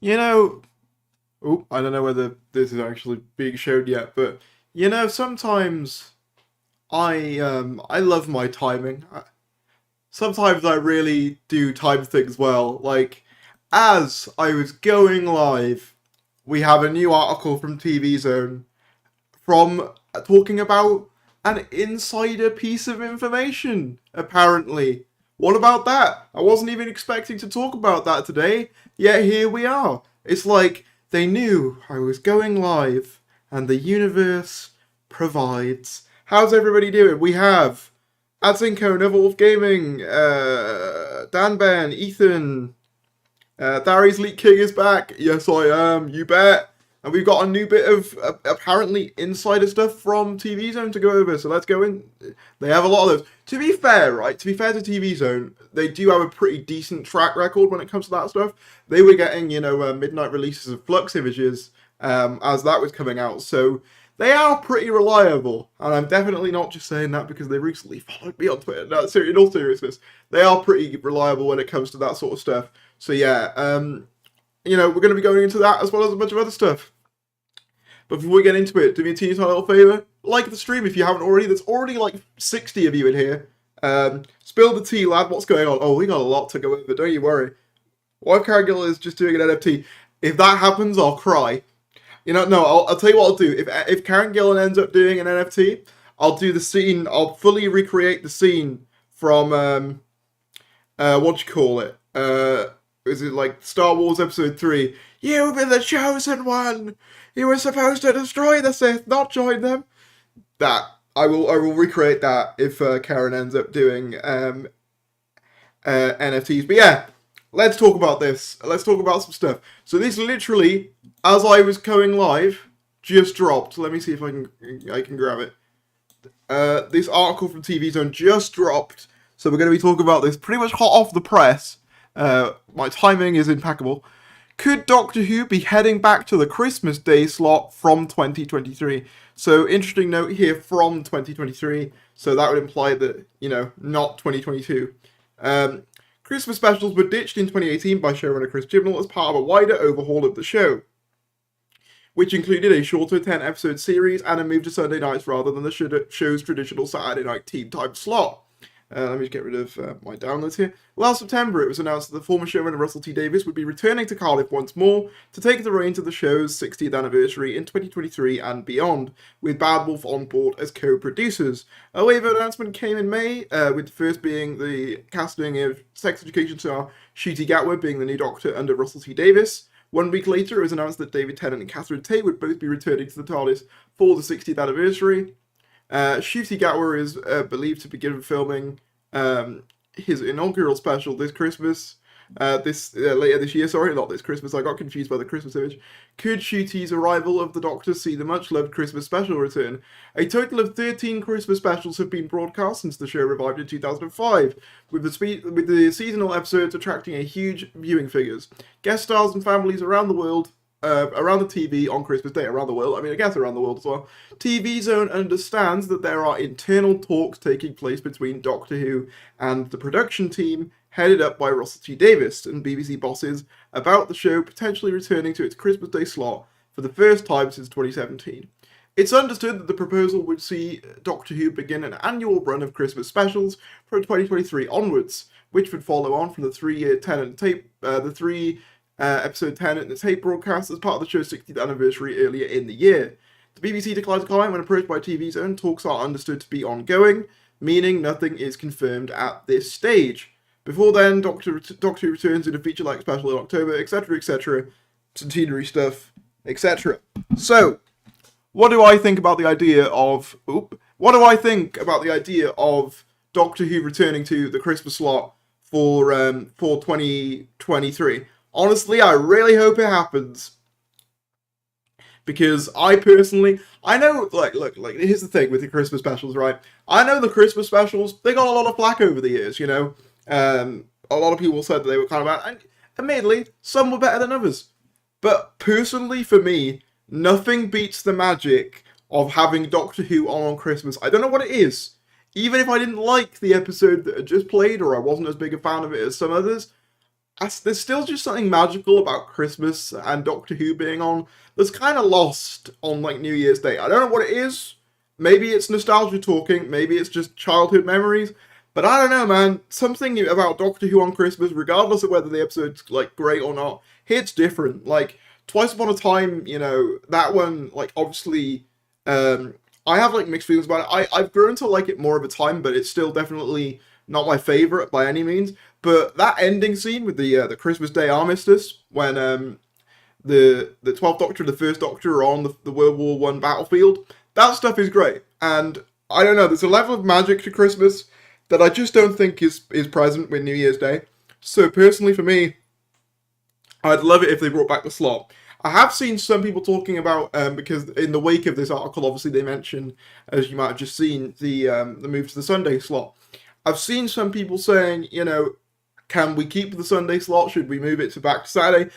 You know, I don't know whether this is actually being shown yet, but sometimes I love my timing. Sometimes I really do time things well. Like as I was going live, we have a new article from TV Zone from talking about an insider piece of information, apparently. What about that? I wasn't even expecting to talk about that today, yet here we are. It's like they knew I was going live, and the universe provides. How's everybody doing? We have Adzinko, Wolf Gaming, Dan Ben, Ethan, Darius Leak King is back. Yes, I am. You bet. And we've got a new bit of apparently insider stuff from TV Zone to go over. So let's go in. They have a lot of those. To be fair, right? To be fair to TV Zone, they do have a pretty decent track record when it comes to that stuff. They were getting, midnight releases of Flux images as that was coming out. So they are pretty reliable. And I'm definitely not just saying that because they recently followed me on Twitter. No, in all seriousness, they are pretty reliable when it comes to that sort of stuff. So yeah, we're going to be going into that as well as a bunch of other stuff. But before we get into it, do me a teeny tiny little favour. Like the stream if you haven't already. There's already like 60 of you in here. Spill the tea, lad. What's going on? Oh, we got a lot to go over. Don't you worry. Wife Karen Gill is just doing an NFT. If that happens, I'll cry. No, I'll tell you what I'll do. If Karen Gillan ends up doing an NFT, I'll do the scene. I'll fully recreate the scene from what you call it? Is it like Star Wars Episode 3? You've been the chosen one. You were supposed to destroy the Sith, not join them. That I will recreate that if Karen ends up doing NFTs. But yeah, let's talk about this. Let's talk about some stuff. So this literally, as I was going live, just dropped. Let me see if I can grab it. This article from TV Zone just dropped. So we're going to be talking about this pretty much hot off the press. My timing is impeccable. Could Doctor Who be heading back to the Christmas Day slot from 2023? So, interesting note here, from 2023. So that would imply that, not 2022. Christmas specials were ditched in 2018 by showrunner Chris Chibnall as part of a wider overhaul of the show, which included a shorter 10-episode series and a move to Sunday nights rather than the show's traditional Saturday night team time slot. Let me just get rid of my downloads here. Last September, it was announced that the former showrunner Russell T Davies would be returning to Cardiff once more to take the reins of the show's 60th anniversary in 2023 and beyond, with Bad Wolf on board as co-producers. A wave of announcement came in May, with the first being the casting of sex education star Ncuti Gatwa being the new Doctor under Russell T Davies. 1 week later, it was announced that David Tennant and Catherine Tate would both be returning to the TARDIS for the 60th anniversary. Ncuti Gatwa is believed to begin filming his inaugural special this Christmas. Later this year, sorry, not this Christmas. I got confused by the Christmas image. Could Ncuti's arrival of the Doctor see the much-loved Christmas special return? A total of 13 Christmas specials have been broadcast since the show revived in 2005, with the seasonal episodes attracting a huge viewing figures. Guest stars and families around the world. Around the TV on Christmas Day, around the world, I guess around the world as well. TV Zone understands that there are internal talks taking place between Doctor Who and the production team, headed up by Russell T Davies and BBC bosses, about the show potentially returning to its Christmas Day slot for the first time since 2017. It's understood that the proposal would see Doctor Who begin an annual run of Christmas specials from 2023 onwards, which would follow on from the three-year Tennant tape, episode 10 in the tape broadcast as part of the show's 60th anniversary earlier in the year. The BBC declined to comment when approached by TV Zone. Talks are understood to be ongoing, meaning nothing is confirmed at this stage. Before then, Doctor Who returns in a feature-length special in October, etc., centenary stuff, etc. So, what do I think about the idea of... Doctor Who returning to the Christmas slot for 2023? Honestly, I really hope it happens. Because I know, here's the thing with the Christmas specials, right? I know the Christmas specials, they got a lot of flack over the years, A lot of people said that they were kind of bad, and admittedly, some were better than others. But personally, for me, nothing beats the magic of having Doctor Who on Christmas. I don't know what it is. Even if I didn't like the episode that had just played, or I wasn't as big a fan of it as some others, there's still just something magical about Christmas and Doctor Who being on that's kind of lost on like New Year's Day. I don't know what it is. Maybe it's nostalgia talking. Maybe it's just childhood memories. But I don't know, man. Something about Doctor Who on Christmas, regardless of whether the episode's like great or not, hits different. Like Twice Upon a Time, you know, that one, like obviously, I have like mixed feelings about it. I've grown to like it more of a time, but it's still definitely not my favorite by any means. But that ending scene with the Christmas Day armistice, when the 12th Doctor and the First Doctor are on the World War One battlefield, that stuff is great. And I don't know, there's a level of magic to Christmas that I just don't think is present with New Year's Day. So personally for me, I'd love it if they brought back the slot. I have seen some people talking about, because in the wake of this article, obviously they mention, as you might have just seen, the move to the Sunday slot. I've seen some people saying, you know, can we keep the Sunday slot? Should we move it back to Saturday?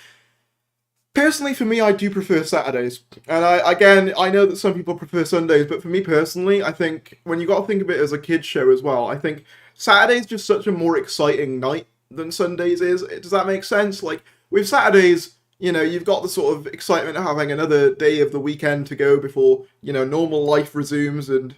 Personally, for me, I do prefer Saturdays. And I know that some people prefer Sundays, but for me personally, I think when you got to think of it as a kids show as well, I think Saturday's just such a more exciting night than Sundays is. Does that make sense? Like with Saturdays, you know, you've got the sort of excitement of having another day of the weekend to go before, you know, normal life resumes and,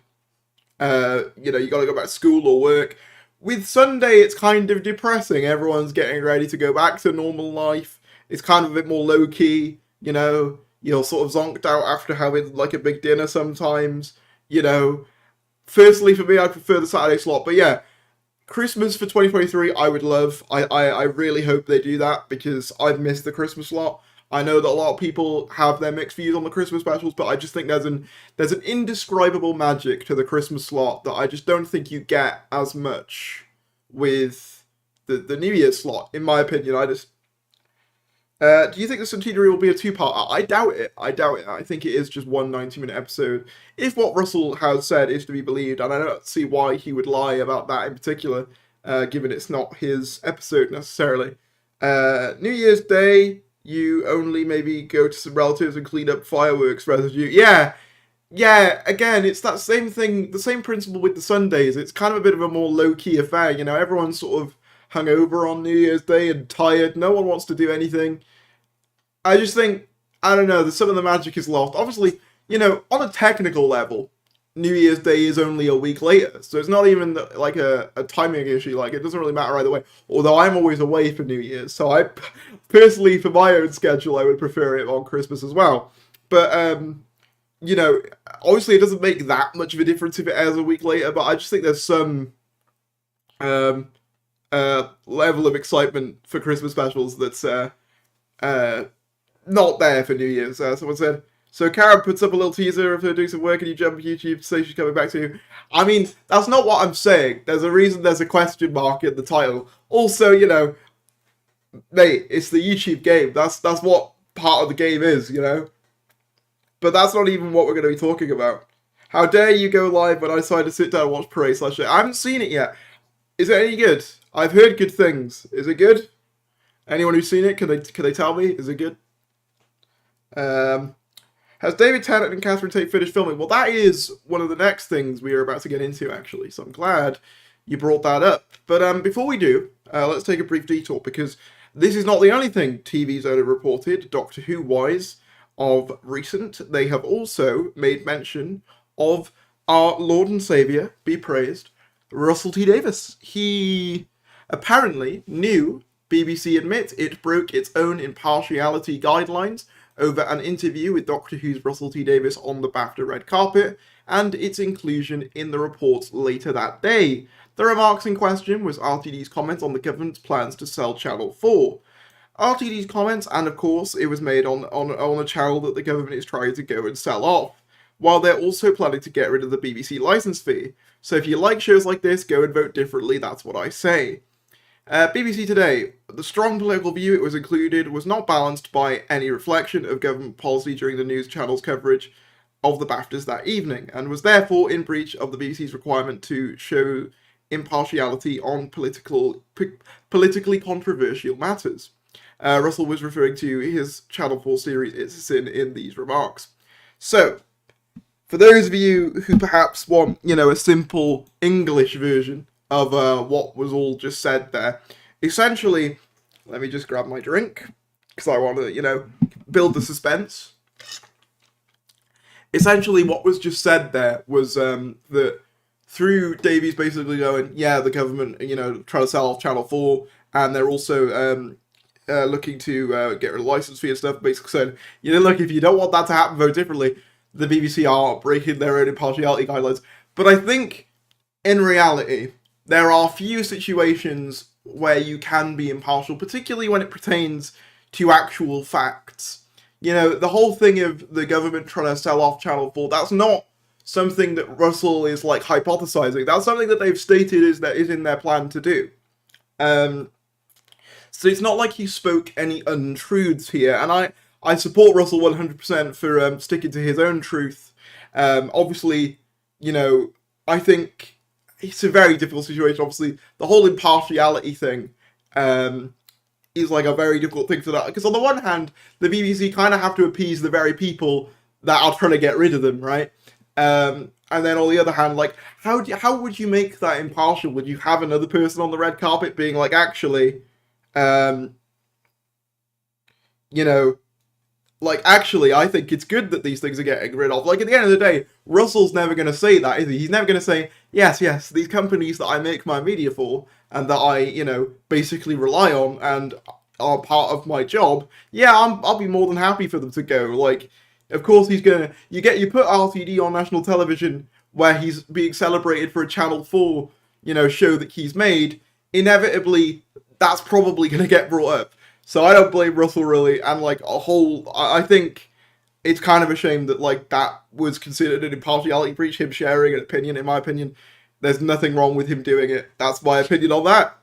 you know, you got to go back to school or work. With Sunday, it's kind of depressing. Everyone's getting ready to go back to normal life. It's kind of a bit more low-key, you know. You're sort of zonked out after having, like, a big dinner sometimes, you know. Firstly, for me, I prefer the Saturday slot. But yeah, Christmas for 2023, I would love. I really hope they do that because I've missed the Christmas slot. I know that a lot of people have their mixed views on the Christmas specials, but I just think there's an indescribable magic to the Christmas slot that I just don't think you get as much with the New Year's slot, in my opinion. Do you think the centenary will be a two-part? I doubt it. I doubt it. I think it is just one 90-minute episode. If what Russell has said is to be believed, and I don't see why he would lie about that in particular, given it's not his episode necessarily. New Year's Day, you only maybe go to some relatives and clean up fireworks residue. Yeah, again, it's that same thing, the same principle with the Sundays. It's kind of a bit of a more low-key affair, you know, everyone's sort of hungover on New Year's Day and tired. No one wants to do anything. I just think, I don't know, some of the magic is lost. Obviously, you know, on a technical level, New Year's Day is only a week later, so it's not even like a timing issue. Like, it doesn't really matter either way. Although I'm always away for New Year's, so I personally, for my own schedule, I would prefer it on Christmas as well. But you know, obviously, it doesn't make that much of a difference if it airs a week later. But I just think there's some level of excitement for Christmas specials that's not there for New Year's. Someone said, so Karen puts up a little teaser of her doing some work and you jump on YouTube to say she's coming back to you. I mean, that's not what I'm saying. There's a reason there's a question mark in the title. Also, you know, mate, it's the YouTube game. That's what part of the game is, you know? But that's not even what we're going to be talking about. How dare you go live when I decide to sit down and watch Parade / I haven't seen it yet. Is it any good? I've heard good things. Is it good? Anyone who's seen it, can they tell me? Is it good? Has David Tennant and Catherine Tate finished filming? Well, that is one of the next things we are about to get into, actually. So I'm glad you brought that up. But before we do, let's take a brief detour, because this is not the only thing TV's only reported, Doctor Who-wise, of recent. They have also made mention of our Lord and Saviour, be praised, Russell T Davies. He apparently knew BBC admit it broke its own impartiality guidelines over an interview with Doctor Who's Russell T Davies on the BAFTA red carpet, and its inclusion in the reports later that day. The remarks in question was RTD's comment on the government's plans to sell Channel 4. RTD's comments, and of course it was made on a channel that the government is trying to go and sell off, while they're also planning to get rid of the BBC licence fee. So if you like shows like this, go and vote differently, that's what I say. BBC Today. The strong political view it was included was not balanced by any reflection of government policy during the news channel's coverage of the BAFTAs that evening, and was therefore in breach of the BBC's requirement to show impartiality on politically controversial matters. Russell was referring to his Channel 4 series It's a Sin in these remarks. So, for those of you who perhaps want, you know, a simple English version of what was all just said there, essentially, Let me just grab my drink, because I want to, build the suspense. Essentially, what was just said there was that through Davies basically going, yeah, the government, trying to sell off Channel 4, and they're also looking to get rid of license fee and stuff, basically saying, look, if you don't want that to happen, vote differently. The BBC are breaking their own impartiality guidelines. But I think, in reality, there are few situations where you can be impartial, particularly when it pertains to actual facts. The whole thing of the government trying to sell off Channel 4, that's not something that Russell is, hypothesizing. That's something that they've stated is in their plan to do. So it's not like he spoke any untruths here, and I support Russell 100% for sticking to his own truth. Obviously, I think it's a very difficult situation. Obviously, the whole impartiality thing is a very difficult thing for that. Because on the one hand, the BBC kind of have to appease the very people that are trying to get rid of them, right? And then on the other hand, how would you make that impartial? Would you have another person on the red carpet being actually, actually, I think it's good that these things are getting rid of. At the end of the day, Russell's never going to say that, is he? He's never going to say, yes, these companies that I make my media for, and that I, basically rely on, and are part of my job, yeah, I'll be more than happy for them to go. Of course he's gonna, you put RTD on national television, where he's being celebrated for a Channel 4, show that he's made, inevitably, that's probably going to get brought up. So I don't blame Russell, really, and, I think it's kind of a shame that, that was considered an impartiality breach, him sharing an opinion, in my opinion. There's nothing wrong with him doing it. That's my opinion on that.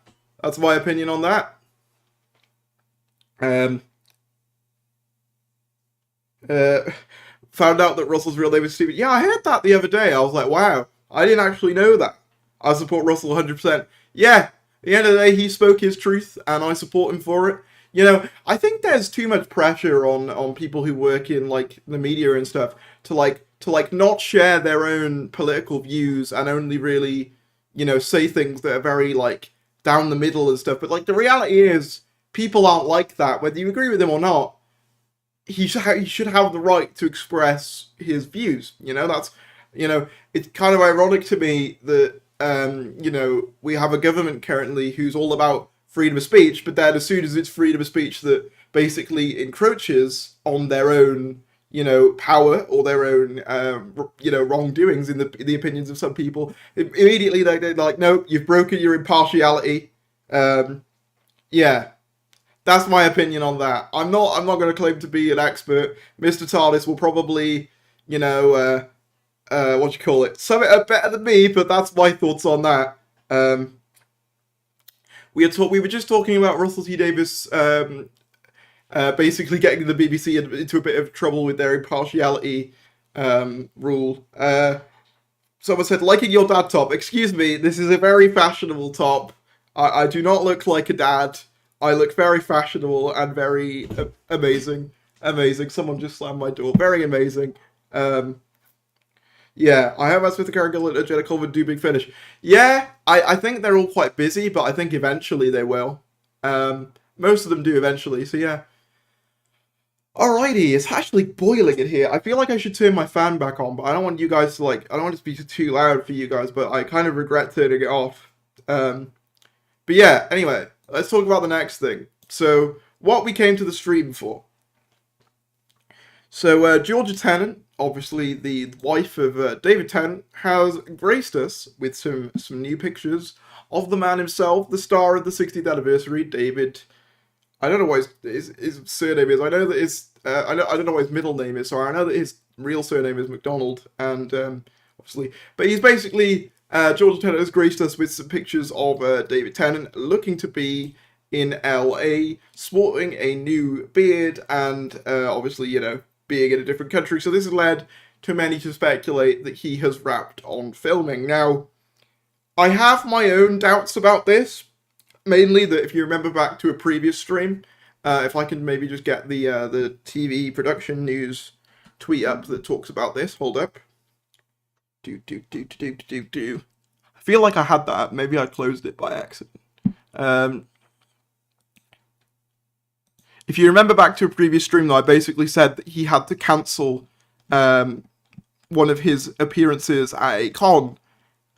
Found out that Russell's real name is Stephen. Yeah, I heard that the other day. I was like, wow, I didn't actually know that. I support Russell 100%. Yeah, at the end of the day, he spoke his truth, and I support him for it. I think there's too much pressure on people who work in, the media and stuff to not share their own political views and only really, say things that are very, down the middle and stuff. But, the reality is, people aren't like that. Whether you agree with them or not, he should have the right to express his views. That's, it's kind of ironic to me that, we have a government currently who's all about freedom of speech, but then as soon as it's freedom of speech that basically encroaches on their own, power or their own, wrongdoings in the opinions of some people, immediately they're like, no, you've broken your impartiality. Yeah, that's my opinion on that. I'm not going to claim to be an expert. Mr. TARDIS will probably, sum it up better than me, but that's my thoughts on that. We were just talking about Russell T Davies basically getting the BBC into a bit of trouble with their impartiality rule. Someone said, liking your dad top. Excuse me, this is a very fashionable top. I do not look like a dad. I look very fashionable and very amazing. Amazing. Someone just slammed my door. Very amazing. Yeah, I hope that's with the Cargill and Jenna Colvin do big finish. Yeah, I think they're all quite busy, but I think eventually they will. Most of them do eventually, so yeah. Alrighty, it's actually boiling in here. I feel like I should turn my fan back on, but I don't want you guys to, I don't want it to be too loud for you guys, but I kind of regret turning it off. But yeah, anyway, let's talk about the next thing. So, what we came to the stream for. So, Georgia Tennant, obviously the wife of David Tennant, has graced us with some new pictures of the man himself, the star of the 60th anniversary, David. I don't know what his surname is. I know that his I don't know what his middle name is. Sorry, I know that his real surname is McDonald, and obviously, but he's basically Georgia Tennant has graced us with some pictures of David Tennant looking to be in LA, sporting a new beard, and obviously, being in a different country. So this has led to many to speculate that he has wrapped on filming. Now, I have my own doubts about this. Mainly that if you remember back to a previous stream, if I can maybe just get the TV production news tweet up that talks about this. Hold up. I feel like I had that. Maybe I closed it by accident. If you remember back to a previous stream, though, I basically said that he had to cancel one of his appearances at a con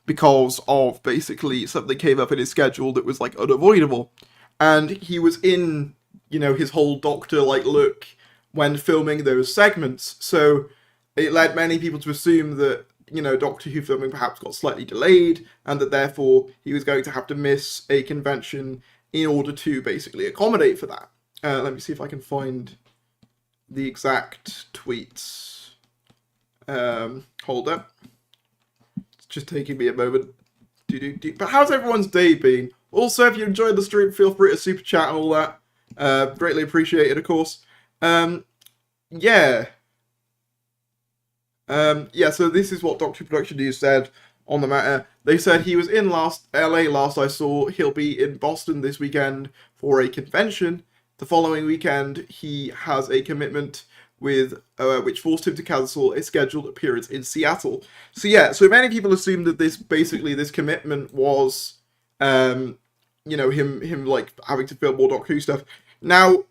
because of basically something came up in his schedule that was like unavoidable. And he was in, his whole Doctor-like look when filming those segments. So it led many people to assume that, Doctor Who filming perhaps got slightly delayed and that therefore he was going to have to miss a convention in order to basically accommodate for that. Let me see if I can find the exact tweets. Hold up. It's just taking me a moment. But how's everyone's day been? Also, if you enjoyed the stream, feel free to super chat and all that. Greatly appreciated, of course. Yeah, so this is what Doctor Production News said on the matter. They said he was in LA last I saw. He'll be in Boston this weekend for a convention. The following weekend, he has a commitment with which forced him to cancel a scheduled appearance in Seattle. So many people assumed that this commitment was, him like having to film more Doctor Who stuff. Now,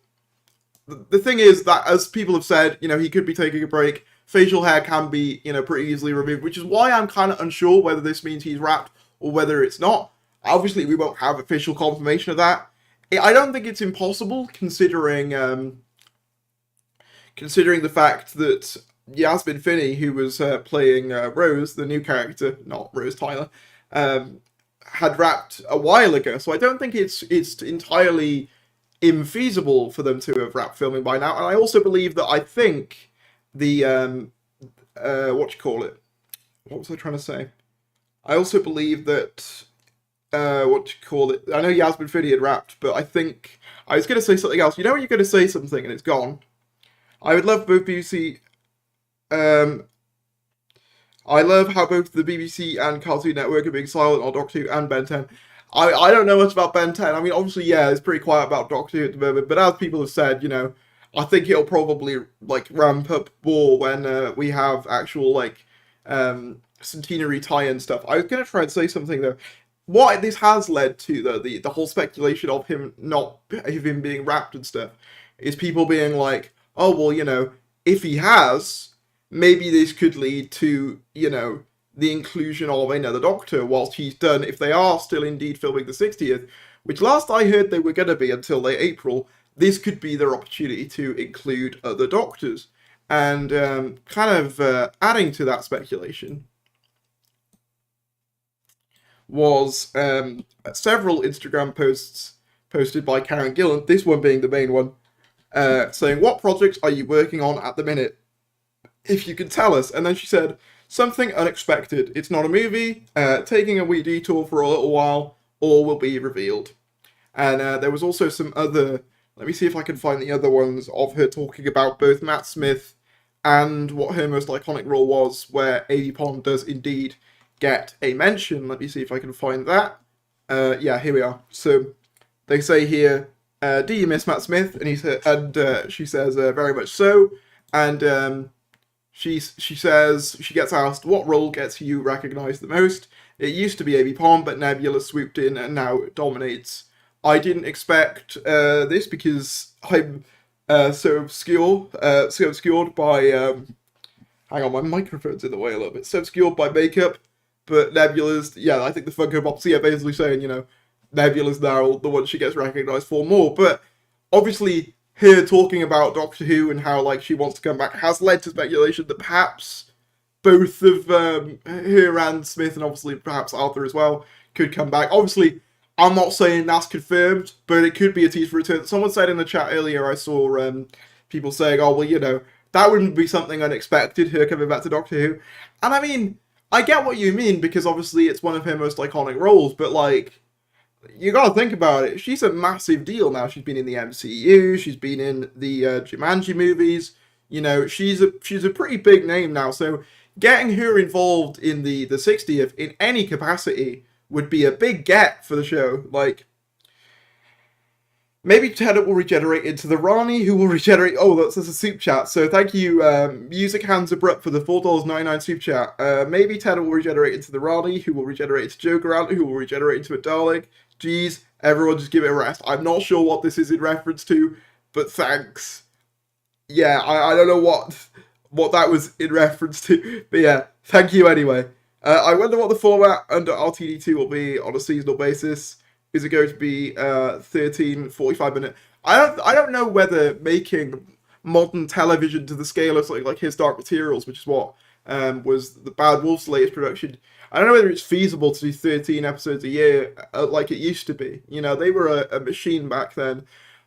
the thing is that, as people have said, he could be taking a break. Facial hair can be, pretty easily removed, which is why I'm kind of unsure whether this means he's wrapped or whether it's not. Obviously, we won't have official confirmation of that. I don't think it's impossible, considering the fact that Yasmin Finney, who was playing Rose, the new character, not Rose Tyler, had wrapped a while ago. So I don't think it's entirely infeasible for them to have wrapped filming by now. And I also believe that I think the what was I trying to say? I also believe that I know Yasmin Finney had wrapped, but I think I was going to say something else. You know when you're going to say something and it's gone? I would love both BBC. I love how both the BBC and Cartoon Network are being silent on Doctor Who and Ben 10. I don't know much about Ben 10. I mean, obviously, yeah, it's pretty quiet about Doctor Who at the moment, but as people have said, I think it'll probably, ramp up more when we have actual, centenary tie-in stuff. I was going to try and say something, though. What this has led to, though, the whole speculation of him being wrapped and stuff, is people being like, oh, well, if he has, maybe this could lead to, the inclusion of another Doctor whilst he's done, if they are still indeed filming the 60th, which last I heard they were going to be until late April. This could be their opportunity to include other Doctors. And adding to that speculation was several Instagram posts posted by Karen Gillan, this one being the main one, saying, what projects are you working on at the minute? If you can tell us. And then she said, something unexpected. It's not a movie, taking a wee detour for a little while, all will be revealed. And there was also some other, let me see if I can find the other ones of her talking about both Matt Smith and what her most iconic role was, where Amy Pond does indeed get a mention. Let me see if I can find that. Yeah, here we are. So they say here, do you miss Matt Smith? And she says, very much so. And she says, she gets asked, what role gets you recognised the most? It used to be Amy Pond, but Nebula swooped in and now it dominates. I didn't expect this because I'm so obscured by, hang on, my microphone's in the way a little bit, so obscured by makeup, but Nebula's, yeah, I think the Funko Pops are basically saying, Nebula's now the one she gets recognised for more, but obviously her talking about Doctor Who and how, she wants to come back has led to speculation that perhaps both of her and Smith, and obviously perhaps Arthur as well, could come back. Obviously, I'm not saying that's confirmed, but it could be a tease for return. Someone said in the chat earlier, I saw people saying, oh, well, that wouldn't be something unexpected, her coming back to Doctor Who. And I mean, I get what you mean, because obviously it's one of her most iconic roles, but you gotta think about it. She's a massive deal now. She's been in the MCU. She's been in the Jumanji movies. She's a pretty big name now. So getting her involved in the 60th in any capacity would be a big get for the show. Maybe Tennant will regenerate into the Rani, who will regenerate... Oh, that's a soup chat. So thank you, Music Hands Abrupt, for the $4.99 soup chat. Maybe Tennant will regenerate into the Rani, who will regenerate into Joe Grant, who will regenerate into a Dalek. Jeez, everyone just give it a rest. I'm not sure what this is in reference to, but thanks. Yeah, I don't know what that was in reference to, but yeah, thank you anyway. I wonder what the format under RTD2 will be on a seasonal basis. Is it going to be 13, 45-minute? I don't know whether making modern television to the scale of something like His Dark Materials, which is what was the Bad Wolf's latest production. I don't know whether it's feasible to do 13 episodes a year like it used to be. You know, they were a machine back then.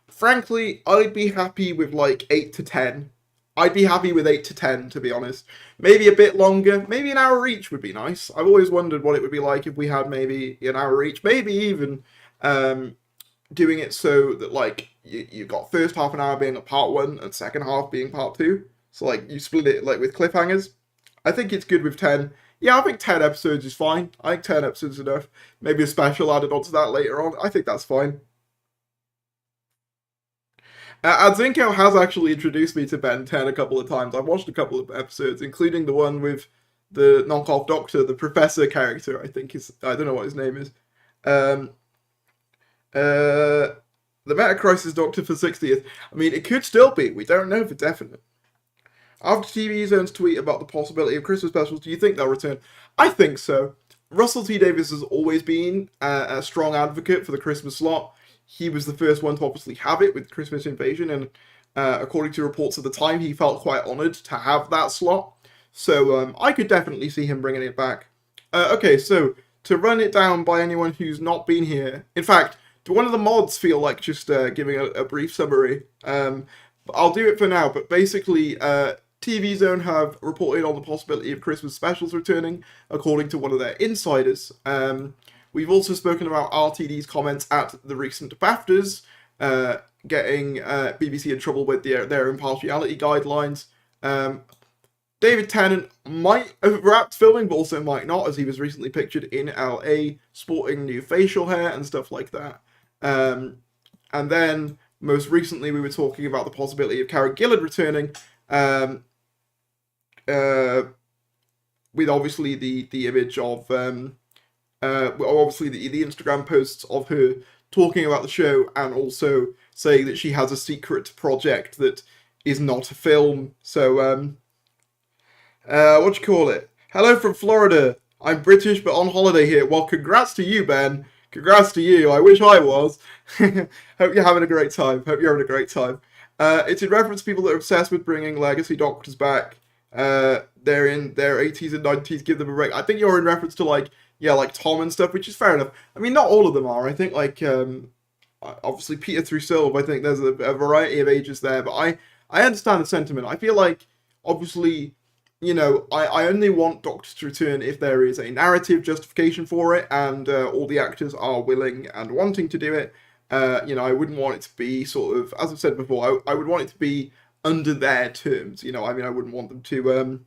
Frankly, I'd be happy with like 8 to 10. I'd be happy with 8 to 10, to be honest. Maybe a bit longer. Maybe an hour each would be nice. I've always wondered what it would be like if we had maybe an hour each. Maybe even doing it so that, like, you got first half an hour being a part 1 and second half being part 2. So, like, you split it, like, with cliffhangers. I think it's good with 10. Yeah, I think 10 episodes is fine. I think 10 episodes is enough. Maybe a special added onto that later on. I think that's fine. Adzinko has actually introduced me to Ben 10 a couple of times. I've watched a couple of episodes, including the one with the knockoff doctor, the professor character, I think is, I don't know what his name is. The Meta Crisis Doctor for 60th. I mean, it could still be. We don't know for definite. After TV Zone's tweet about the possibility of Christmas specials, do you think they'll return? I think so. Russell T Davies has always been a strong advocate for the Christmas slot. He was the first one to obviously have it with Christmas Invasion, and according to reports at the time, he felt quite honoured to have that slot. So I could definitely see him bringing it back. Okay, so to run it down by anyone who's not been here. In fact, do one of the mods feel like just giving a brief summary? I'll do it for now, but basically, TV Zone have reported on the possibility of Christmas specials returning, according to one of their insiders. We've also spoken about RTD's comments at the recent BAFTAs, getting BBC in trouble with their impartiality guidelines. David Tennant might have wrapped filming, but also might not, as he was recently pictured in LA sporting new facial hair and stuff like that. And then, most recently, we were talking about the possibility of Karen Gillan returning, with obviously the image of obviously the Instagram posts of her talking about the show, and also saying that she has a secret project that is not a film. So what do you call it? Hello from Florida. I'm British but on holiday here. Well, congrats to you, Ben. Congrats to you. I wish I was. Hope you're having a great time. It's in reference to people that are obsessed with bringing legacy doctors back. They're in their 80s and 90s. Give them a break. I think you're in reference to like Tom and stuff, which is fair enough. I mean, not all of them are. I think like obviously Peter through Silv. I think there's a variety of ages there, but I understand the sentiment. I feel like obviously, you know, I only want Doctors to return if there is a narrative justification for it, and all the actors are willing and wanting to do it. You know, I wouldn't want it to be sort of, as I've said before, I would want it to be under their terms. You know, I mean, I wouldn't want them to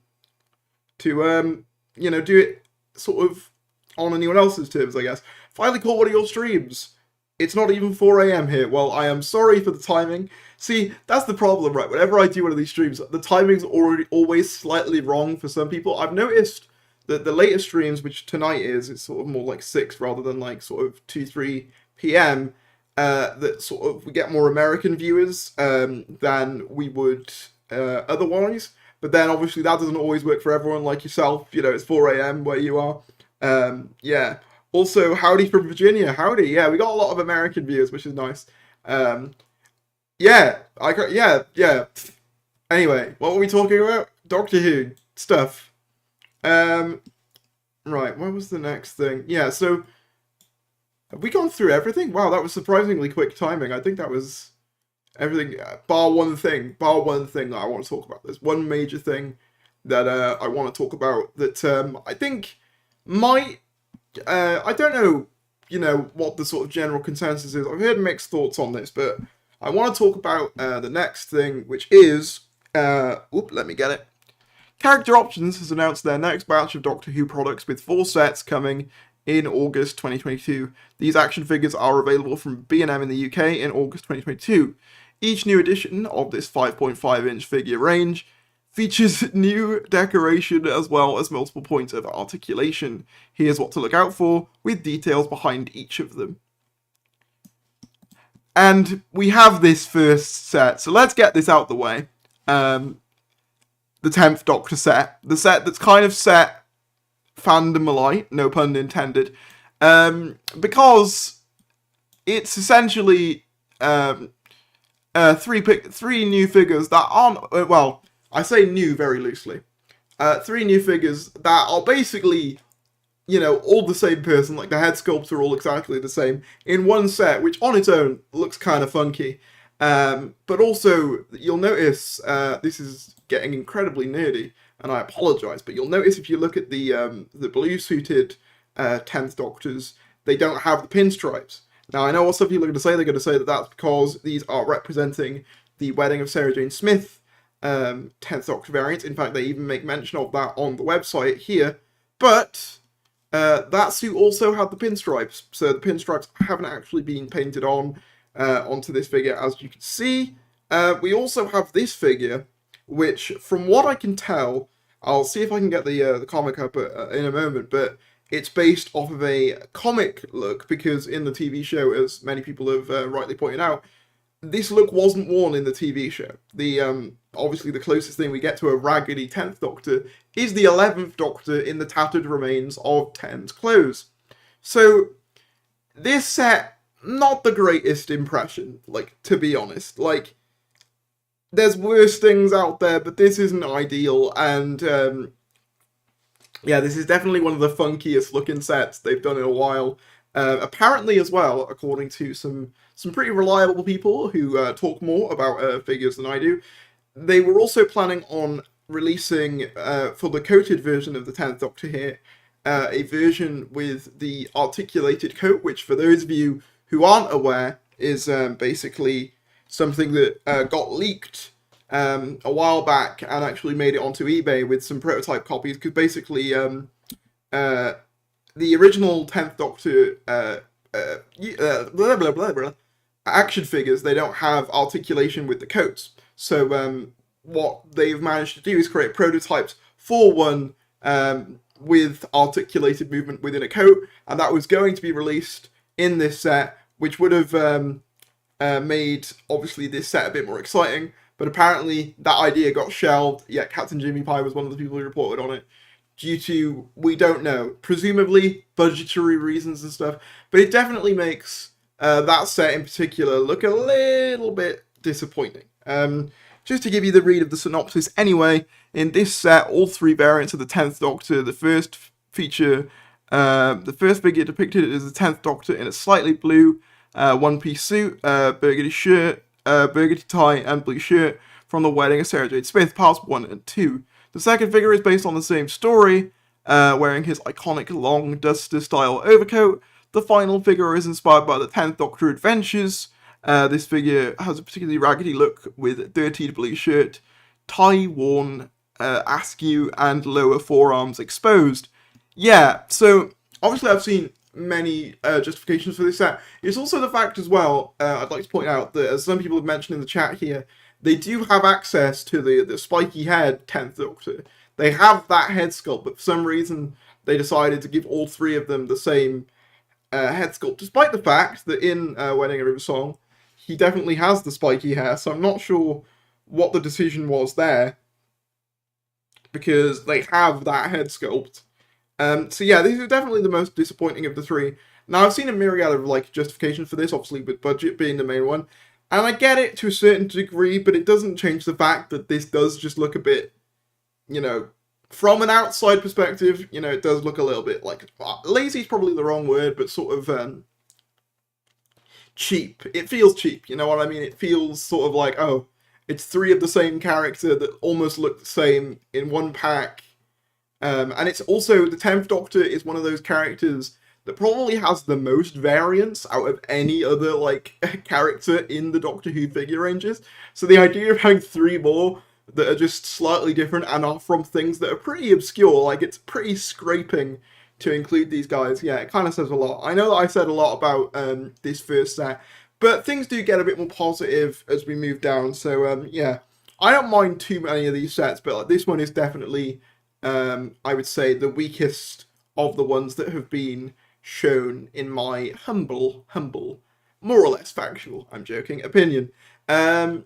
you know, do it sort of on anyone else's terms, I guess. Finally caught one of your streams. It's not even 4 AM here. Well, I am sorry for the timing. See, that's the problem, right? Whenever I do one of these streams, the timing's always slightly wrong for some people. I've noticed that the latest streams, which tonight is, it's sort of more like 6 rather than like sort of 2, 3 PM, that sort of we get more American viewers than we would otherwise. But then obviously that doesn't always work for everyone like yourself. You know, it's 4 AM where you are. Yeah. Also, howdy from Virginia. Howdy. Yeah, we got a lot of American viewers, which is nice. Yeah. Yeah. Anyway, what were we talking about? Doctor Who stuff. Right, what was the next thing? Yeah, so have we gone through everything? Wow, that was surprisingly quick timing. I think that was everything, bar one thing that I want to talk about. There's one major thing that I want to talk about that I think might, I don't know, you know, what the sort of general consensus is. I've heard mixed thoughts on this, but I want to talk about the next thing, which is, let me get it. Character Options has announced their next batch of Doctor Who products with 4 sets coming in August 2022. These action figures are available from B&M in the UK in August 2022. Each new edition of this 5.5-inch figure range features new decoration as well as multiple points of articulation. Here's what to look out for, with details behind each of them. And we have this first set, so let's get this out the way. The 10th Doctor set. The set that's kind of set fandom alight, no pun intended. Because it's essentially three new figures that aren't, well, I say new very loosely. Three new figures that are basically, you know, all the same person, like the head sculpts are all exactly the same, in one set, which on its own looks kind of funky. But also, you'll notice, this is getting incredibly nerdy, and I apologise, but you'll notice if you look at the blue-suited 10th Doctors, they don't have the pinstripes. Now, I know what some people are going to say. They're going to say that that's because these are representing the wedding of Sarah Jane Smith 10th Doctor variant. In fact, they even make mention of that on the website here. But that suit also had the pinstripes, so the pinstripes haven't actually been painted on onto this figure, as you can see. We also have this figure, which, from what I can tell, I'll see if I can get the comic up in a moment, but it's based off of a comic look, because in the TV show, as many people have rightly pointed out, this look wasn't worn in the TV show. Obviously, the closest thing we get to a raggedy 10th Doctor is the 11th Doctor in the tattered remains of Tennant's clothes. So, this set, not the greatest impression, like, to be honest. Like, there's worse things out there, but this isn't ideal, and yeah, this is definitely one of the funkiest looking sets they've done in a while. Apparently as well, according to some pretty reliable people who talk more about figures than I do, they were also planning on releasing, for the coated version of the 10th Doctor here, a version with the articulated coat, which for those of you who aren't aware is basically something that got leaked a while back and actually made it onto eBay with some prototype copies, because basically the original 10th Doctor blah, blah, blah, blah, action figures, they don't have articulation with the coats. So what they've managed to do is create prototypes for one with articulated movement within a coat, and that was going to be released in this set, which would have made, obviously, this set a bit more exciting. But apparently that idea got shelved. Yeah, Captain Jimmy Pie was one of the people who reported on it, due to, we don't know, presumably budgetary reasons and stuff. But it definitely makes that set in particular look a little bit disappointing. Just to give you the read of the synopsis anyway, in this set, all three variants of the 10th Doctor, the first figure depicted as the 10th Doctor in a slightly blue one-piece suit, burgundy shirt, burgundy tie, and blue shirt from the wedding of Sarah Jane Smith, parts 1 and 2. The second figure is based on the same story, wearing his iconic long duster-style overcoat. The final figure is inspired by the 10th Doctor adventures. This figure has a particularly raggedy look with a dirtied blue shirt, tie worn askew, and lower forearms exposed. Yeah, so obviously I've seen many justifications for this set. It's also the fact as well, I'd like to point out that, as some people have mentioned in the chat here, they do have access to the spiky head 10th Doctor. They have that head sculpt, but for some reason they decided to give all three of them the same head sculpt, despite the fact that in Wedding of River Song, he definitely has the spiky hair, so I'm not sure what the decision was there, because they have that head sculpt. So yeah, these are definitely the most disappointing of the three. Now, I've seen a myriad of like justifications for this, obviously with budget being the main one, and I get it to a certain degree, but it doesn't change the fact that this does just look a bit, you know, from an outside perspective, you know, it does look a little bit like, lazy is probably the wrong word, but sort of cheap. It feels cheap, you know what I mean? It feels sort of like, oh, it's three of the same character that almost look the same in one pack. And it's also, the 10th Doctor is one of those characters that probably has the most variance out of any other, like, character in the Doctor Who figure ranges. So the idea of having three more that are just slightly different and are from things that are pretty obscure, like, it's pretty scraping to include these guys. Yeah, it kind of says a lot. I know that I said a lot about this first set, but things do get a bit more positive as we move down. So, yeah, I don't mind too many of these sets, but like, this one is definitely, I would say, the weakest of the ones that have been shown, in my humble more or less factual, I'm joking, opinion. The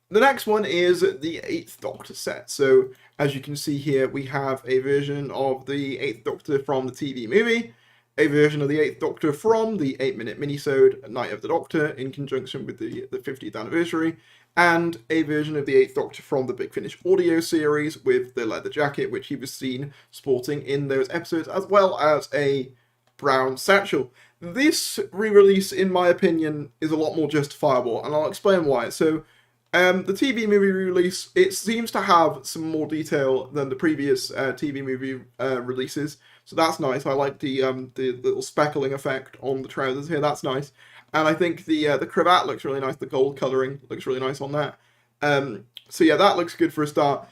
next one is the 8th Doctor set. So, as you can see here, we have a version of the 8th Doctor from the TV movie, a version of the 8th Doctor from the 8-minute minisode Night of the Doctor in conjunction with the 50th anniversary, and a version of the 8th Doctor from the Big Finish audio series with the leather jacket, which he was seen sporting in those episodes, as well as a brown satchel. This re-release, in my opinion, is a lot more justifiable, and I'll explain why. So, the TV movie release, it seems to have some more detail than the previous TV movie releases, so that's nice. I like the little speckling effect on the trousers here, that's nice. And I think the cravat looks really nice, the gold colouring looks really nice on that. So yeah, that looks good for a start.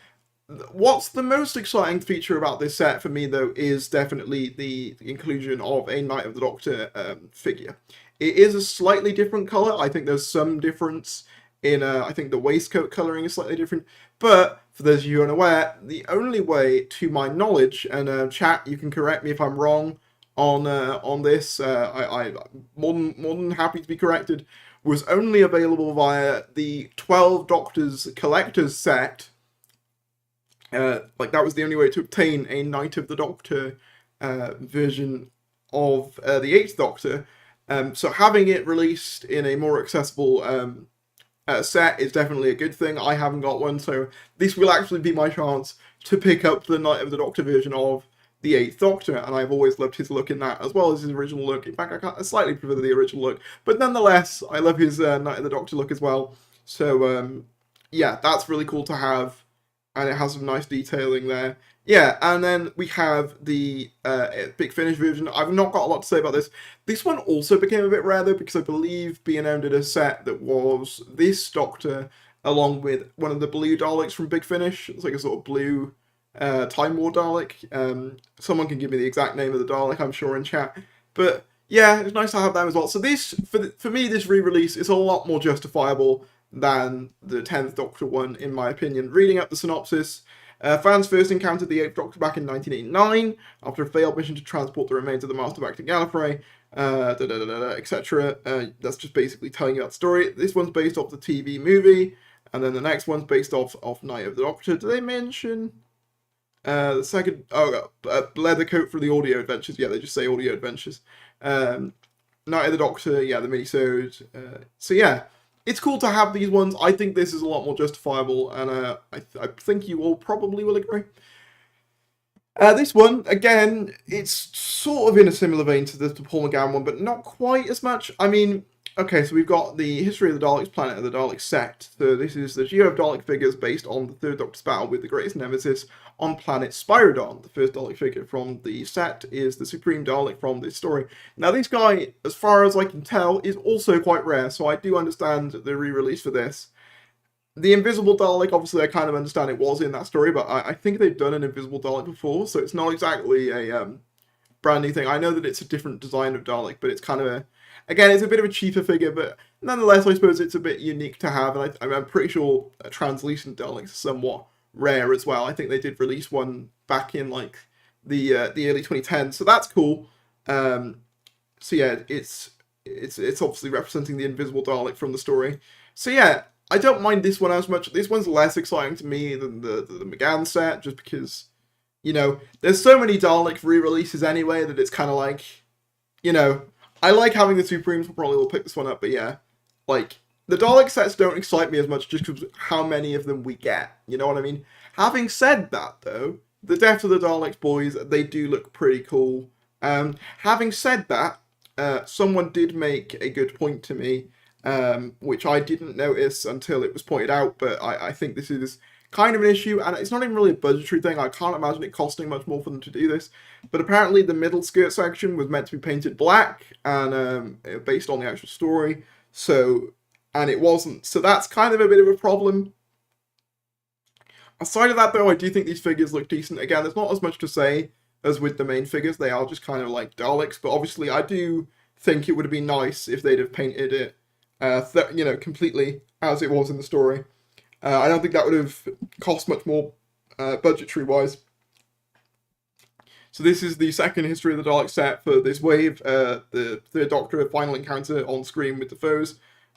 What's the most exciting feature about this set for me, though, is definitely the inclusion of a Night of the Doctor figure. It is a slightly different colour. I think there's some difference in, I think the waistcoat colouring is slightly different. But, for those of you unaware, the only way, to my knowledge, and chat, you can correct me if I'm wrong on this, I'm more than happy to be corrected, was only available via the 12 Doctors Collector's set. Like, that was the only way to obtain a Night of the Doctor version of the 8th Doctor. So having it released in a more accessible set is definitely a good thing. I haven't got one, so this will actually be my chance to pick up the Night of the Doctor version of the 8th Doctor, and I've always loved his look in that, as well as his original look. In fact, I slightly prefer the original look, but nonetheless, I love his Night of the Doctor look as well. So, yeah, that's really cool to have, and it has some nice detailing there. Yeah, and then we have the Big Finish version. I've not got a lot to say about this. This one also became a bit rare, though, because I believe B&M did a set that was this Doctor, along with one of the blue Daleks from Big Finish. It's like a sort of blue Time War Dalek. Someone can give me the exact name of the Dalek, I'm sure, in chat. But yeah, it's nice to have them as well. So this, for me, this re-release is a lot more justifiable than the 10th Doctor one, in my opinion. Reading up the synopsis, fans first encountered the 8th Doctor back in 1989 after a failed mission to transport the remains of the Master back to Gallifrey, etc. That's just basically telling you that story. This one's based off the TV movie, and then the next one's based off Night of the Doctor. Do they mention the second? Oh, leather coat for the audio adventures. Yeah, they just say audio adventures. Night of the Doctor. Yeah, the minisode. So yeah. It's cool to have these ones. I think this is a lot more justifiable, and I think you all probably will agree. This one, again, it's sort of in a similar vein to the Paul McGann one, but not quite as much. I mean, okay, so we've got the History of the Daleks, Planet of the Daleks set. So this is the Geo of Dalek figures based on the Third Doctor's battle with the greatest nemesis on planet Spyrodon. The first Dalek figure from the set is the Supreme Dalek from this story. Now, this guy, as far as I can tell, is also quite rare, so I do understand the re-release for this. The Invisible Dalek, obviously, I kind of understand it was in that story, but I think they've done an Invisible Dalek before, so it's not exactly a brand new thing. I know that it's a different design of Dalek, but it's kind of again, it's a bit of a cheaper figure, but nonetheless, I suppose it's a bit unique to have, and I'm pretty sure translucent Daleks are somewhat rare as well. I think they did release one back in like the early 2010s, so that's cool. So yeah, it's obviously representing the Invisible Dalek from the story. So yeah, I don't mind this one as much. This one's less exciting to me than the McGann set, just because, you know, there's so many Dalek re-releases anyway that it's kind of like, you know, I like having the Supremes. Probably will pick this one up, but yeah, like, the Dalek sets don't excite me as much just because how many of them we get, you know what I mean? Having said that, though, the Death of the Daleks boys, they do look pretty cool. Having said that, someone did make a good point to me, which I didn't notice until it was pointed out, but I think this is kind of an issue, and it's not even really a budgetary thing. I can't imagine it costing much more for them to do this, but apparently the middle skirt section was meant to be painted black, and based on the actual story, and it wasn't, so that's kind of a bit of a problem. Aside of that, though, I do think these figures look decent. Again, there's not as much to say as with the main figures. They are just kind of like Daleks, but obviously I do think it would have been nice if they'd have painted it, you know, completely as it was in the story. I don't think that would have cost much more budgetary-wise. So this is the second History of the Daleks set for this wave. The Third Doctor final encounter on screen with the foes.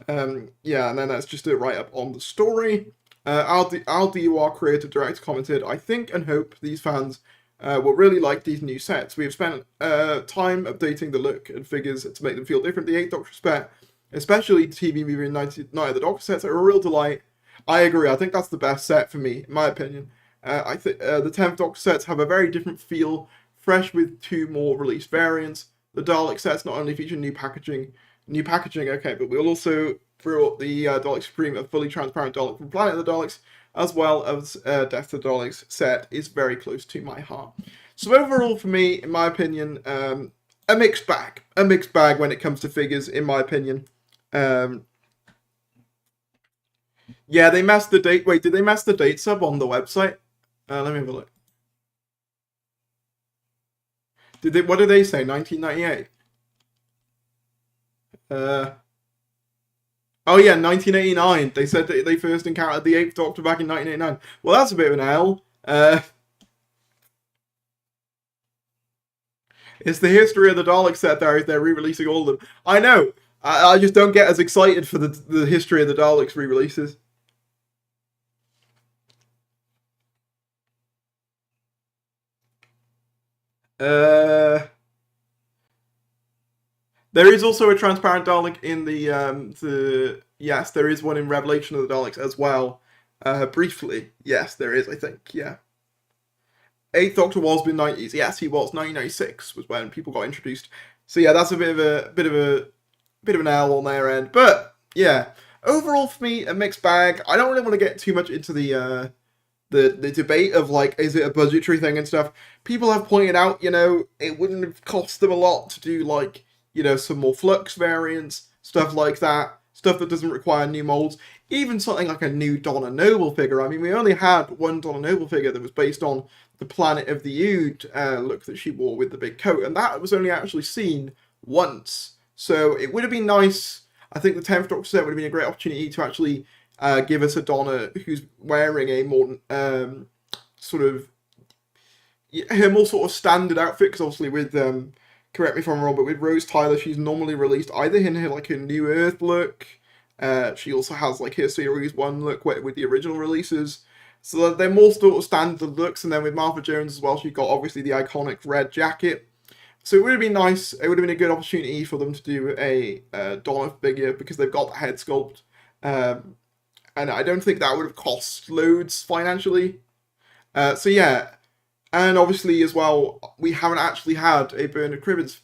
Yeah, and then that's just a write up on the story. Al DUR creator director commented, "I think and hope these fans will really like these new sets. We have spent time updating the look and figures to make them feel different. The 8th Doctor set, especially TV movie and Night of the Doctor sets, are a real delight." I agree. I think that's the best set for me, in my opinion. I think the 10th Doctor sets have a very different feel, fresh with 2 more released variants. The Dalek sets not only feature new packaging, okay, but we'll also throw up the Dalek Supreme, a fully transparent Dalek from Planet of the Daleks, as well as Death of the Daleks set is very close to my heart. So overall, for me, in my opinion, a mixed bag. A mixed bag when it comes to figures, in my opinion. Yeah, they messed the date. Wait, did they mess the date sub on the website? Let me have a look. What did they say? 1998? Oh yeah, 1989. They said that they first encountered the 8th Doctor back in 1989. Well, that's a bit of an L. It's the History of the Daleks set there. They're re-releasing all of them. I know. I just don't get as excited for the History of the Daleks re-releases. There is also a transparent Dalek in the yes, there is one in Revelation of the Daleks as well. Briefly, yes, there is. I think, yeah. 8th Doctor was in the 90s. Yes, he was. 1996 was when people got introduced. So yeah, that's a bit of an L on their end. But yeah, overall for me, a mixed bag. I don't really want to get too much into the debate of like, is it a budgetary thing and stuff. People have pointed out, it wouldn't have cost them a lot to do like, some more flux variants, stuff like that, stuff that doesn't require new molds, even something like a new Donna Noble figure. I mean, we only had one Donna Noble figure that was based on the Planet of the Ood look that she wore with the big coat, and that was only actually seen once. So it would have been nice. I think the 10th Doctor set would have been a great opportunity to actually give us a Donna who's wearing a more sort of standard outfit, because obviously with correct me if I'm wrong, but with Rose Tyler, she's normally released either in her like a New Earth look. She also has like her Series 1 look with the original releases. So they're more sort of standard looks, and then with Martha Jones as well, she's got obviously the iconic red jacket. So it would have been nice. It would have been a good opportunity for them to do a Donna figure, because they've got the head sculpt. And I don't think that would have cost loads financially. So yeah. And obviously, as well, we haven't actually had a Bernard Cribbins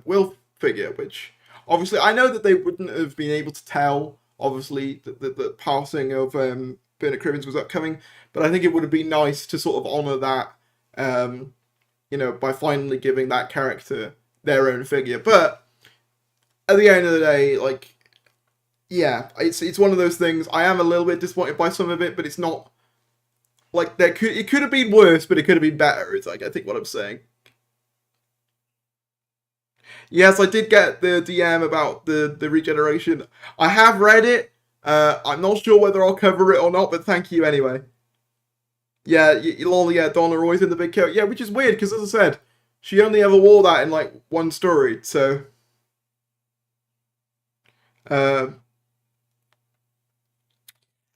Will figure, which obviously I know that they wouldn't have been able to tell, obviously, that the passing of Bernard Cribbins was upcoming, but I think it would have been nice to sort of honour that, by finally giving that character their own figure. But at the end of the day, like, yeah, it's one of those things. I am a little bit disappointed by some of it, but it's not. Like, it could have been worse, but it could have been better, is like, I think what I'm saying. Yes, I did get the DM about the regeneration. I have read it. I'm not sure whether I'll cover it or not, but thank you anyway. Yeah, yeah, Donna always in the big coat. Yeah, which is weird, because as I said, she only ever wore that in, like, one story, so.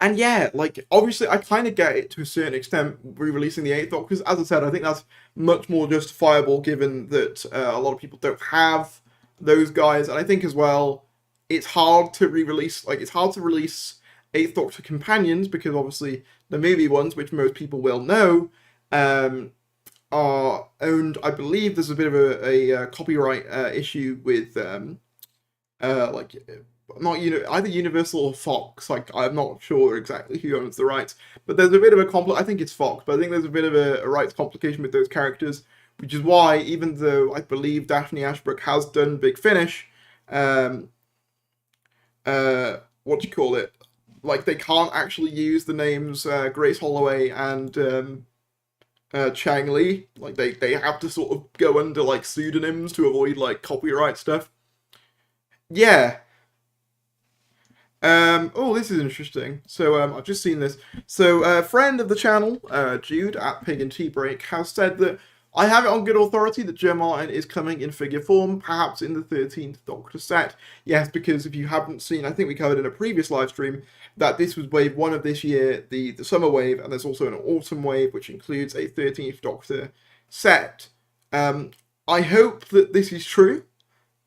And yeah, like, obviously, I kind of get it to a certain extent, re-releasing the 8th Doctor, because as I said, I think that's much more justifiable, given that a lot of people don't have those guys. And I think as well, it's hard to re-release, like, it's hard to release 8th Doctor companions, because obviously the movie ones, which most people will know, are owned. I believe there's a bit of a copyright issue with, like, not either Universal or Fox. Like, I'm not sure exactly who owns the rights, but there's a bit of a I think it's Fox, but I think there's a bit of a rights complication with those characters, which is why, even though I believe Daphne Ashbrook has done Big Finish, what do you call it? Like, they can't actually use the names Grace Holloway and Chang Li. Like, they have to sort of go under like pseudonyms to avoid like copyright stuff. Yeah. Oh, this is interesting. So, I've just seen this. So, a friend of the channel, Jude at Pig and Tea Break, has said that I have it on good authority that Joe Martin is coming in figure form, perhaps in the 13th Doctor set. Yes, because if you haven't seen, I think we covered in a previous live stream, that this was wave 1 of this year, the summer wave, and there's also an autumn wave, which includes a 13th Doctor set. I hope that this is true,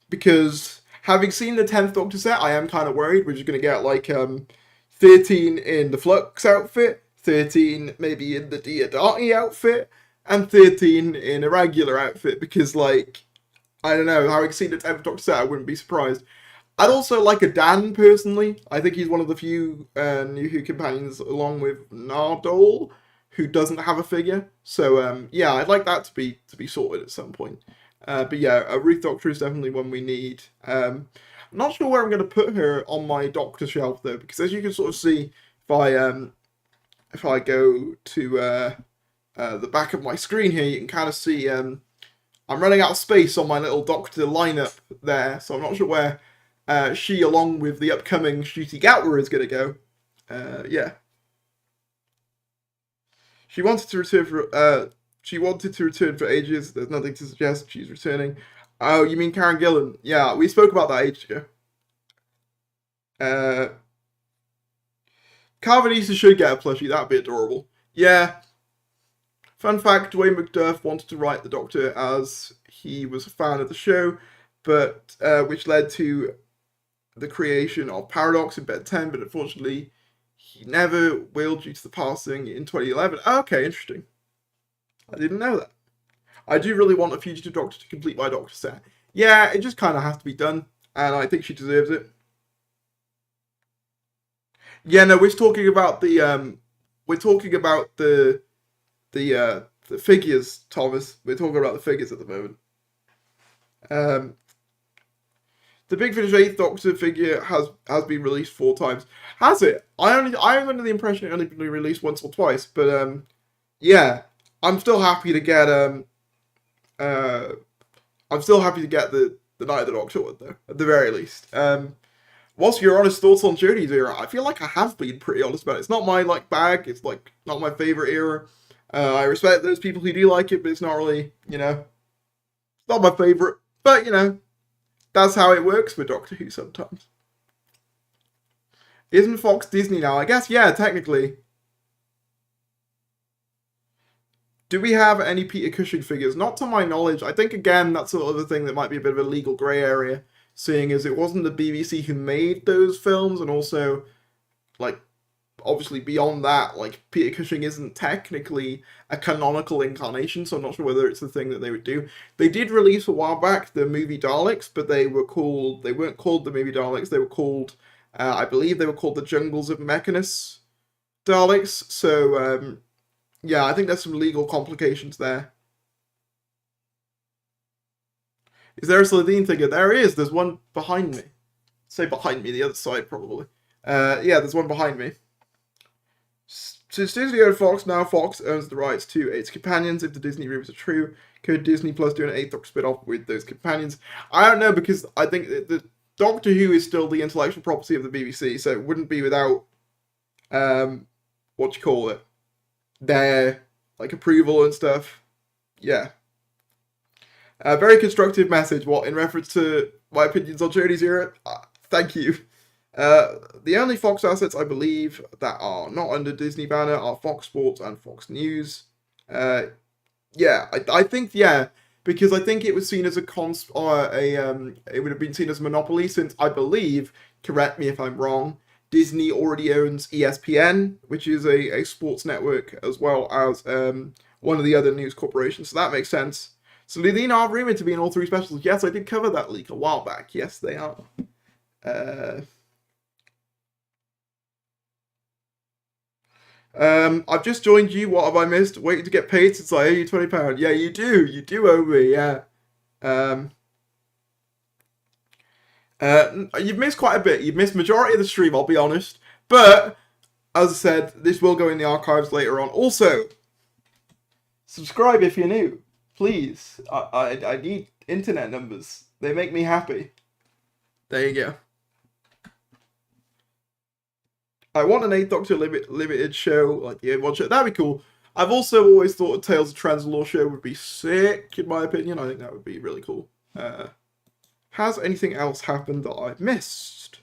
because having seen the 10th Doctor set, I am kind of worried we're just going to get like 13 in the Flux outfit, 13 maybe in the Diodati outfit, and 13 in a regular outfit, because, like, I don't know, having seen the 10th Doctor set, I wouldn't be surprised. I'd also like a Dan, personally. I think he's one of the few New Who companions, along with Nardole, who doesn't have a figure. So, yeah, I'd like that to be sorted at some point. But yeah, a Ruth Doctor is definitely one we need. I'm not sure where I'm going to put her on my Doctor shelf, though, because as you can sort of see, if I go to the back of my screen here, you can kind of see I'm running out of space on my little Doctor lineup there, so I'm not sure where she, along with the upcoming Ncuti Gatwa, is going to go. Yeah. She wanted to return for ages. There's nothing to suggest she's returning. Oh, you mean Karen Gillan? Yeah, we spoke about that ages ago. Carvanisa should get a plushie. That'd be adorable. Yeah. Fun fact, Dwayne McDuff wanted to write the Doctor as he was a fan of the show, but which led to the creation of Paradox in Bed 10, but unfortunately he never will due to the passing in 2011. Oh, okay, interesting. I didn't know that. I do really want a Fugitive Doctor to complete my Doctor set. Yeah, it just kind of has to be done, and I think she deserves it. Yeah, no, we're talking about the figures, Thomas. We're talking about the figures at the moment. The Big Finish 8th Doctor figure has been released 4 times. Has it? I'm under the impression it only been released once or twice, but yeah, I'm still happy to get the Night of the Doctor one, though, at the very least. What's your honest thoughts on Jodie's era? I feel like I have been pretty honest about it. It's not my bag. It's not my favorite era. I respect those people who do like it, but it's not really, it's not my favorite. But that's how it works with Doctor Who sometimes. Isn't Fox Disney now? I guess, yeah, technically. Do we have any Peter Cushing figures? Not to my knowledge. I think, again, that's sort of the thing that might be a bit of a legal grey area, seeing as it wasn't the BBC who made those films, and also, obviously beyond that, Peter Cushing isn't technically a canonical incarnation, so I'm not sure whether it's the thing that they would do. They did release a while back the movie Daleks, but they weren't called the movie Daleks, they were called, I believe they were called the Jungles of Mechanus Daleks, so, yeah, I think there's some legal complications there. Is there a Slitheen figure? There is. There's one behind me. Say behind me, the other side probably. Yeah, there's one behind me. Since Disney owned Fox, now Fox owns the rights to its companions. If the Disney rumors are true, could Disney Plus do an 8th Doctor spin-off with those companions? I don't know, because I think that the Doctor Who is still the intellectual property of the BBC, so it wouldn't be without, their, approval and stuff. Yeah. A very constructive message, in reference to my opinions on Jodie's era? Thank you. The only Fox assets, I believe, that are not under Disney banner are Fox Sports and Fox News. Yeah, I think, yeah, because I think it was seen as it would have been seen as a monopoly, since I believe, correct me if I'm wrong, Disney already owns ESPN, which is a sports network, as well as one of the other news corporations, so that makes sense. So Slitheen are rumoured to be in all 3 specials. Yes, I did cover that leak a while back. Yes, they are. I've just joined you. What have I missed? Waiting to get paid since I owe you £20. Yeah, you do. You do owe me, yeah. You've missed quite a bit. You've missed majority of the stream, I'll be honest. But, as I said, this will go in the archives later on. Also, subscribe if you're new. Please. I need internet numbers. They make me happy. There you go. I want an 8th Doctor limited show, like the one show. That'd be cool. I've also always thought a Tales of Translaw show would be sick, in my opinion. I think that would be really cool. Has anything else happened that I've missed?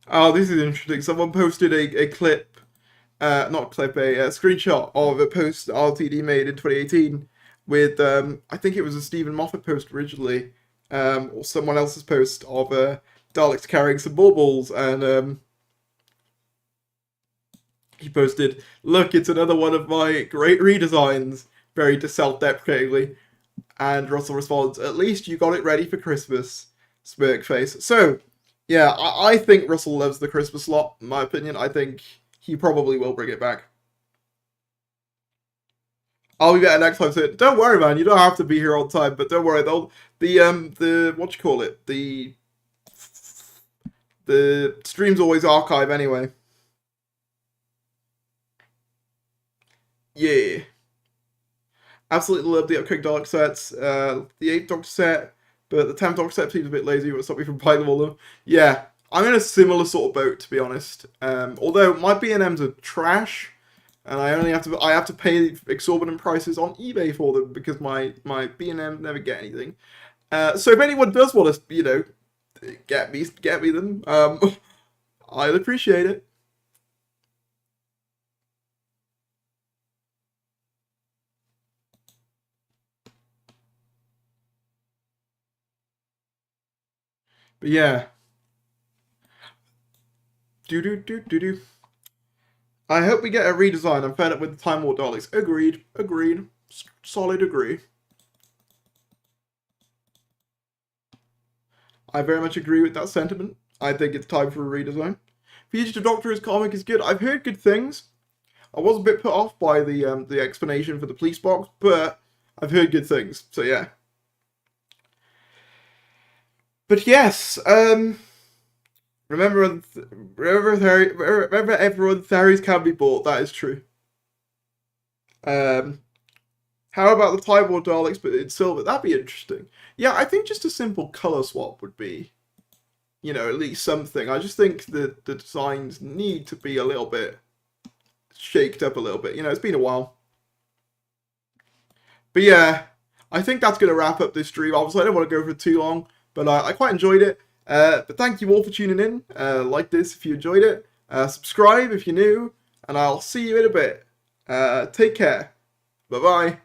Oh, this is interesting. Someone posted a clip, not clip, a screenshot of a post RTD made in 2018 with, I think it was a Stephen Moffat post originally, or someone else's post of Daleks carrying some baubles, and he posted, "Look, it's another one of my great redesigns," very self-deprecatingly. And Russell responds, "At least you got it ready for Christmas." Smirk face. So, yeah, I think Russell loves the Christmas lot, in my opinion. I think he probably will bring it back. I'll be better next time. So don't worry, man. You don't have to be here all the time, but don't worry. The what you call it? The streams always archive anyway. Yeah. Absolutely love the upcoming Dalek sets. The 8th Doctor set, but the 10th Doctor set seems a bit lazy. It would stop me from buying them all of them. Yeah, I'm in a similar sort of boat, to be honest. Although my B&Ms are trash, and I have to pay exorbitant prices on eBay for them because my B&M never get anything. So if anyone does want to, get me them, I'd appreciate it. But yeah. Do. I hope we get a redesign. I'm fed up with the Time War Daleks. Agreed. Solid agree. I very much agree with that sentiment. I think it's time for a redesign. Fugitive Doctor's comic is good. I've heard good things. I was a bit put off by the explanation for the police box, but I've heard good things. So yeah. But yes, remember everyone, theories can be bought. That is true. How about the Time War Daleks, but in silver? That'd be interesting. Yeah, I think just a simple color swap would be, at least something. I just think that the designs need to be a little bit shaked up a little bit. It's been a while. But yeah, I think that's going to wrap up this stream. Obviously, I don't want to go for too long, but I quite enjoyed it. But thank you all for tuning in. Like this if you enjoyed it. Subscribe if you're new, and I'll see you in a bit. Take care. Bye-bye.